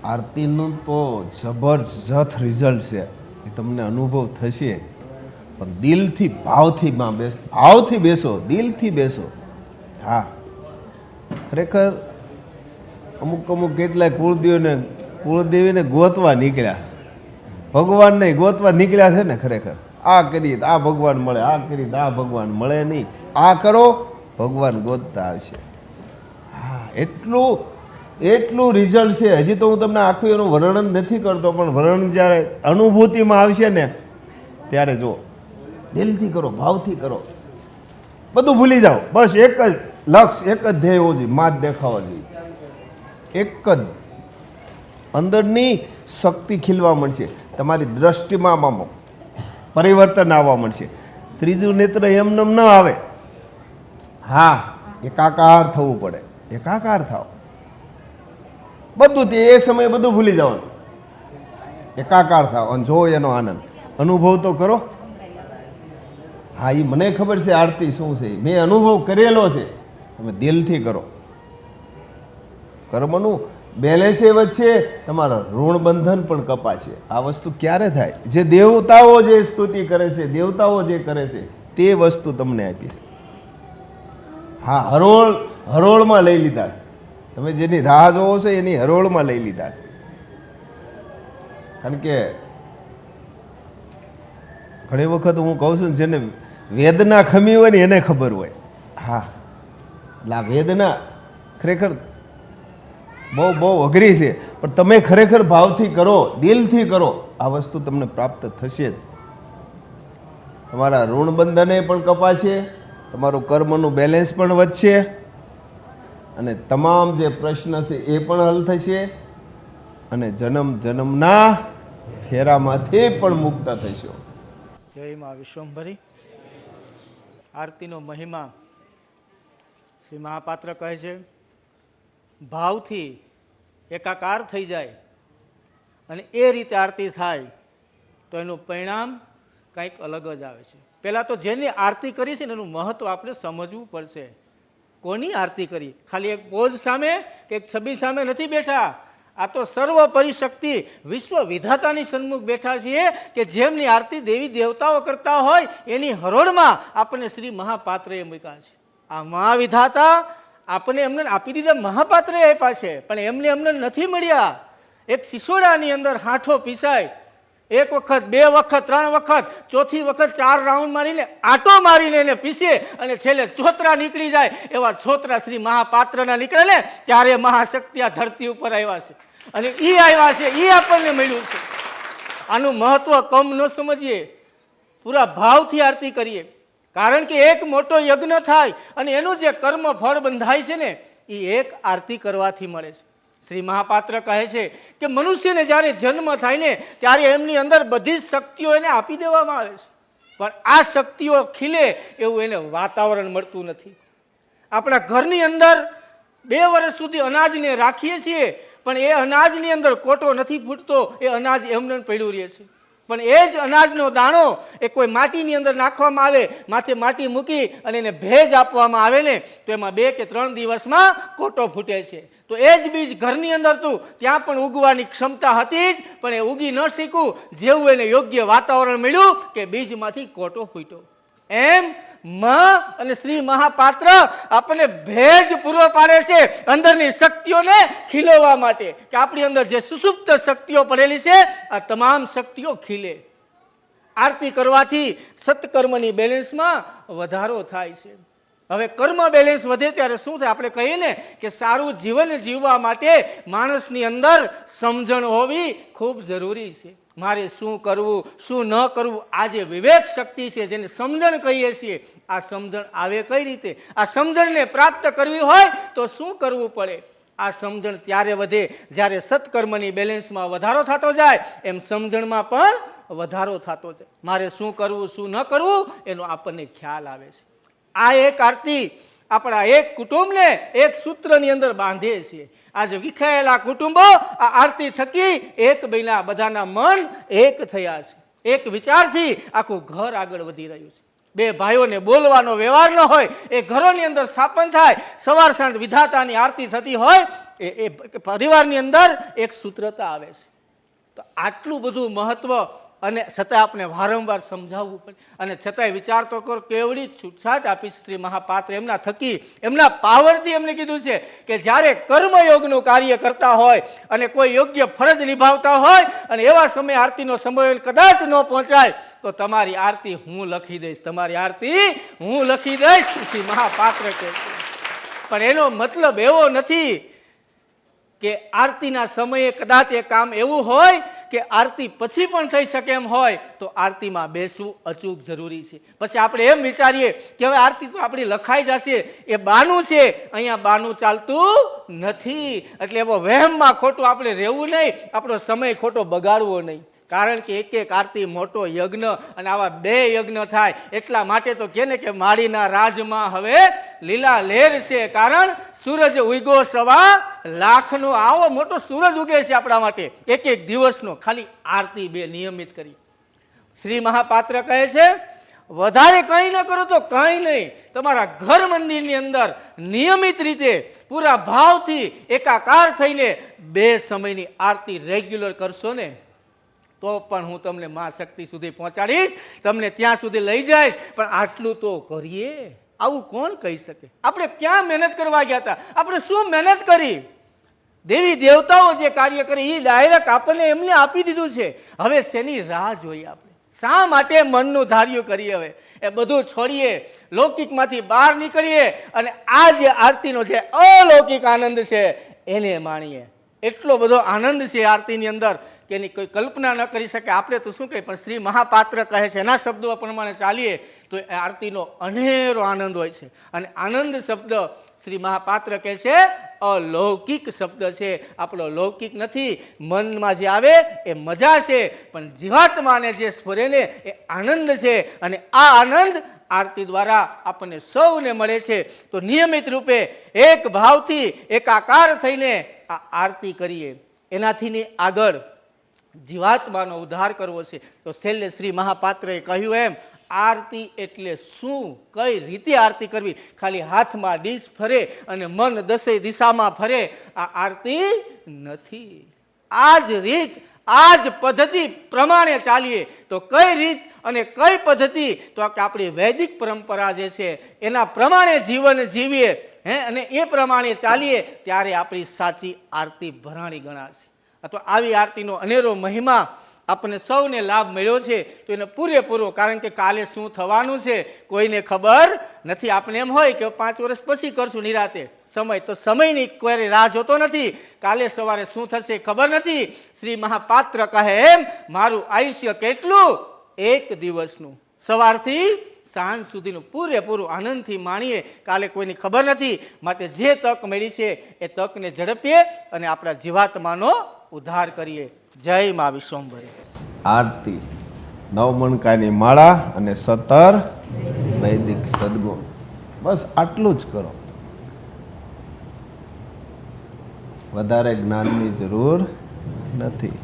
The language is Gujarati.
આરતીનું તો જબરજસ્ત રિઝલ્ટ છે, એ તમને અનુભવ થશે. પણ દિલથી ભાવથી બેસો, દિલથી બેસો. હા, ખરેખર અમુક કેટલાય કુળદેવીને ગોતવા નીકળ્યા, ભગવાનને ગોતવા નીકળ્યા છે ને. ખરેખર આ કરીએ આ ભગવાન મળે, આ કરીએ આ ભગવાન મળે નહીં. આ કરો, ભગવાન ગોતતા આવશે. હા, એટલું રિઝલ્ટ છે. હજી તો હું તમને આખું એનું વર્ણન નથી કરતો, પણ વર્ણન જ્યારે અનુભૂતિમાં આવશે ને ત્યારે જો, દિલથી કરો, ભાવથી કરો, બધું ભૂલી જાઓ. બસ એક જ લક્ષ્ય, એક જ ધ્યેય હોવો જોઈએ, માં જ દેખાવા જોઈએ. એક જ અંદરની શક્તિ ખીલવા મળશે, તમારી દ્રષ્ટિમાં પરિવર્તન આવવા મળશે. ત્રીજું નેત્ર એમનેમ ન આવે. હા, એકાકાર થવું પડે. એકાકાર થાવ, બધું એ સમયે બધું ભૂલી જવાનું. એકાકાર થાવ અને જો એનો આનંદ અનુભવ તો કરો. હા, એ મને ખબર છે આરતી શું છે, મેં અનુભવ કરેલો છે. તમે દિલથી કરો. કર્મનું બેલેન્સ એ વચ્ચે તમારા ઋણ બંધન પણ કપાશે. આ વસ્તુ ક્યારે થાય? જે દેવતાઓ જે સ્તુતિ કરે છે, દેવતાઓ જે કરે છે, તે વસ્તુ તમને આપી છે. હા, હરોળમાં લઈ લીધા છે. તમે જેની રાહ જોવો છો એની હરોળમાં લઈ લીધા છે. કારણ કે ઘણી વખત હું કહું છું, જેને વેદના ખમી હોય ને એને ખબર હોય. હા, એટલે આ વેદના ખરેખર બહુ અઘરી છે, પણ તમે ખરેખર ભાવથી કરો, દિલથી કરો, આ વસ્તુ તમને પ્રાપ્ત થશે જ. તમારા ઋણબંધને પણ કપાશે, તમારું કર્મનું બેલેન્સ પણ વધશે, અને તમામ જે પ્રશ્ન છે એ પણ હલ થશે, અને જન્મના ફેરામાંથી પણ મુક્ત થશો. જય મા વિશ્વંભરી. આરતીનો મહિમા શ્રી મહાપાત્ર કહે છે, ભાવથી એકાકાર થઈ જાય અને એ રીતે આરતી થાય તો એનું પરિણામ કંઈક અલગ જ આવે છે. પહેલાં તો જેની આરતી કરી છે ને એનું મહત્ત્વ આપણે સમજવું પડશે. કોની આરતી કરી? ખાલી એક પોઝ સામે કે એક છબી સામે નથી બેઠા. આ તો સર્વોપરી શક્તિ વિશ્વ વિધાતાની સન્મુખ બેઠા છીએ, કે જેમની આરતી દેવી દેવતાઓ કરતા હોય એની હરોળમાં આપણને શ્રી મહાપાત્રએ મૂક્યા છે. આ મહાવિધાતા આપણને એમને આપી દીધા, મહાપાત્રએ આપ્યા છે, પણ એમને નથી મળ્યા. એક સિસોડાની અંદર હાંઠો પીસાય, એક વખત, બે વખત, ત્રણ વખત, ચોથી વખત 4 રાઉન્ડ મારીને આટો મારીને એને પીસે અને છેલ્લે છોતરા નીકળી જાય. એવા છોતરા શ્રી મહાપાત્રના નીકળે ને ત્યારે મહાશક્તિ આ ધરતી ઉપર આવ્યા છે, અને એ આવ્યા છે, એ આપણને મળ્યું છે. આનું મહત્વ કમ ન સમજીએ, પૂરા ભાવથી આરતી કરીએ. કારણ કે એક મોટો યજ્ઞ થાય અને એનું જે કર્મ ફળ બંધાય છે ને એ એક આરતી કરવાથી મળે છે. શ્રી મહાપાત્ર કહે છે કે મનુષ્યને જ્યારે જન્મ થાય ને ત્યારે એમની અંદર બધી શક્તિઓ એને આપી દેવામાં આવે છે, પણ આ શક્તિઓ ખીલે એવું એને વાતાવરણ મળતું નથી. આપણા ઘરની અંદર 2 વર્ષ સુધી અનાજને રાખીએ છીએ, પણ એ અનાજની અંદર કોટો નથી ફૂટતો, એ અનાજ એમને પડ્યું રહે છે. પણ એ જ અનાજનો દાણો એ કોઈ માટીની અંદર નાખવામાં આવે, માથે માટી મૂકી અને એને ભેજ આપવામાં આવે ને તો એમાં 2 કે 3 દિવસમાં કોટો ફૂટે છે. તો એ જ બીજ ઘરની અંદર હતું, ત્યાં પણ ઉગવાની ક્ષમતા હતી જ, પણ એ ઉગી ન શીખ્યું. જેવું એને યોગ્ય વાતાવરણ મળ્યું કે બીજમાંથી કોટો ફૂટ્યો. એમ અને શ્રી મહાપાત્ર આપણને ભેજ પૂરો પાડે છે અંદરની શક્તિઓને ખીલવવા માટે, કે આપણી અંદર જે સુસુપ્ત શક્તિઓ પડેલી છે આ તમામ શક્તિઓ ખીલે. આરતી કરવાથી સત્કર્મની બેલેન્સમાં વધારો થાય છે. હવે કર્મ બેલેન્સ વધે ત્યારે શું થાય? આપણે કહીએ ને કે સારું જીવન જીવવા માટે માણસની અંદર સમજણ હોવી ખૂબ જરૂરી છે. મારે શું કરવું, શું ન કરવું, આ જે વિવેક શક્તિ છે જેને સમજણ કહીએ છીએ, આ સમજણ આવે કઈ રીતે? આ સમજણને પ્રાપ્ત કરવી હોય તો શું કરવું પડે? આ સમજણ ત્યારે વધે જ્યારે સત્કર્મની બેલેન્સમાં વધારો થતો જાય, એમ સમજણમાં પણ વધારો થતો જાય. મારે શું કરવું, શું ન કરવું એનો આપણને ખ્યાલ આવે છે. આ એક આરતી આપણા એક કુટુંબને એક સૂત્રની અંદર બાંધે છે. આજે વિખરાયેલા કુટુંબો આ આરતી થકી એક બન્યા, બધાના મન એક થયા છે. એક વિચારથી આખું ઘર આગળ વધી રહ્યું છે. 2 ભાઈઓને બોલવાનો વ્યવહાર ન હોય, એ ઘરોની અંદર સ્થાપન થાય. સવાર સાંજ વિધાતાની આરતી થતી હોય એ પરિવારની અંદર એક સૂત્રતા આવે છે. તો આટલું બધું મહત્વ અને છતાં આપણે વારંવાર સમજાવવું પડે અને છતાંય વિચાર તો કરો કેવડી છૂટછાટ આપી શ્રી મહાપાત્ર એમના થકી એમના પાવરથી એમને કીધું છે કે જ્યારે કર્મયોગનું કાર્ય કરતા હોય અને કોઈ યોગ્ય ફરજ નિભાવતા હોય અને એવા સમયે આરતીનો સમય કદાચ ન પહોંચાય તો તમારી આરતી હું લખી દઈશ, તમારી આરતી હું લખી દઈશ, શ્રી મહાપાત્ર કહે છે. પણ એનો મતલબ એવો નથી કે આરતીના સમયે કદાચ એ કામ એવું હોય કે આરતી પછી પણ થઈ શકે એમ હોય તો આરતીમાં બેસવું અચૂક જરૂરી છે. પછી આપણે એમ વિચારીએ કે હવે આરતી તો આપણી લખાઈ જશે, એ બાનું છે, અહીંયા બાનું ચાલતું નથી. એટલે એવો વહેમમાં ખોટું આપણે રહેવું નહીં, આપણો સમય ખોટો બગાડવો નહીં. કારણ કે એક એક આરતી મોટો યજ્ઞ અને આવા 2 યજ્ઞ થાય એટલા માટે તો કે ને કે માળીના રાજમાં હવે લીલા લહેર છે. કારણ સૂરજ ઉગ્યો 1.25 લાખનો આવો મોટો સૂરજ ઉગે છે આપણા માટે એક એક દિવસનો, ખાલી આરતી 2 નિયમિત કરી. શ્રી મહાપાત્ર કહે છે વધારે કંઈ ન કરો તો કંઈ નહીં, તમારા ઘર મંદિરની અંદર નિયમિત રીતે પૂરા ભાવથી એકાકાર થઈને 2 સમયની આરતી રેગ્યુલર કરશો ને તો પણ હું તમને મા શક્તિ સુધી પહોંચાડીશ, તમને ત્યાં સુધી લઈ જઈશ. પણ આટલું તો કરીએ, આવું કોણ કહી શકે? આપણે ક્યાં મહેનત કરવા ગયા હતા? આપણે શું મહેનત કરી? દેવી દેવતાઓ જે કાર્ય કરે એ ડાયરેક્ટ આપણને એમને આપી દીધું છે. હવે શેની રાહ જોઈએ આપણે? શા માટે મનનું ધાર્યું કરીએ? હવે એ બધું છોડીએ, લૌકિકમાંથી બહાર નીકળીએ અને આ જે આરતીનો જે અલૌકિક આનંદ છે એને માણીએ. એટલો બધો આનંદ છે આરતીની અંદર કે એની કોઈ કલ્પના ન કરી શકે. આપણે તો શું કહીએ, પણ શ્રી મહાપાત્ર કહે છે એના શબ્દો પ્રમાણે ચાલીએ તો એ આરતીનો અનેરો આનંદ હોય છે. અને આનંદ શબ્દ શ્રી મહાપાત્ર કહે છે અલૌકિક શબ્દ છે, આપણો લૌકિક નથી. મનમાં જે આવે એ મજા છે, પણ જીવાત્માને જે સ્ફુરે ને એ આનંદ છે. અને આ આનંદ આરતી દ્વારા આપણને સૌને મળે છે. તો નિયમિત રૂપે એક ભાવથી એકાકાર થઈને આ આરતી કરીએ. એનાથી આગળ જીવાત્માનો ઉદ્ધાર કરવો છે. તો છેલ્લે શ્રી મહાપાત્રએ કહ્યું એમ આરતી એટલે શું, કઈ રીતે આરતી કરવી? ખાલી હાથમાં ડીશ ફરે અને મન 10 દિશામાં ફરે આ આરતી નથી. આ જ રીત, આ જ પદ્ધતિ પ્રમાણે ચાલીએ તો કઈ રીત અને કઈ પદ્ધતિ? તો કે આપણી વૈદિક પરંપરા જે છે એના પ્રમાણે જીવન જીવીએ અને એ પ્રમાણે ચાલીએ ત્યારે આપણી સાચી આરતી ભરાણી ગણાશે. તો આવી આરતીનો અનેરો મહિમા આપણને સૌને લાભ મળ્યો છે. તો એને પૂરેપૂરો, કારણ કે કાલે શું થવાનું છે કોઈને ખબર નથી. આપણે એમ હોય કે 5 વર્ષ પછી કરશું નિરાતે, સમય તો સમયની કોઈ રાહ જોતો નથી. કાલે સવારે શું થશે ખબર નથી. શ્રી મહાપાત્ર કહે એમ મારું આયુષ્ય કેટલું? 1 દિવસનું, સવારથી સાંજ સુધીનું પૂરેપૂરું આનંદથી માણીએ. કાલે કોઈની ખબર નથી. માટે જે તક મળી છે એ તકને ઝડપીએ અને આપણા જીવાત્માનો ઉદ્ધાર કરીએ. જય મા વિશ્વંભરી. આરતી 9 મણકાની માળા અને 17 વૈદિક સદગુણ, બસ આટલું જ કરો. વધારે જ્ઞાનની જરૂર નથી.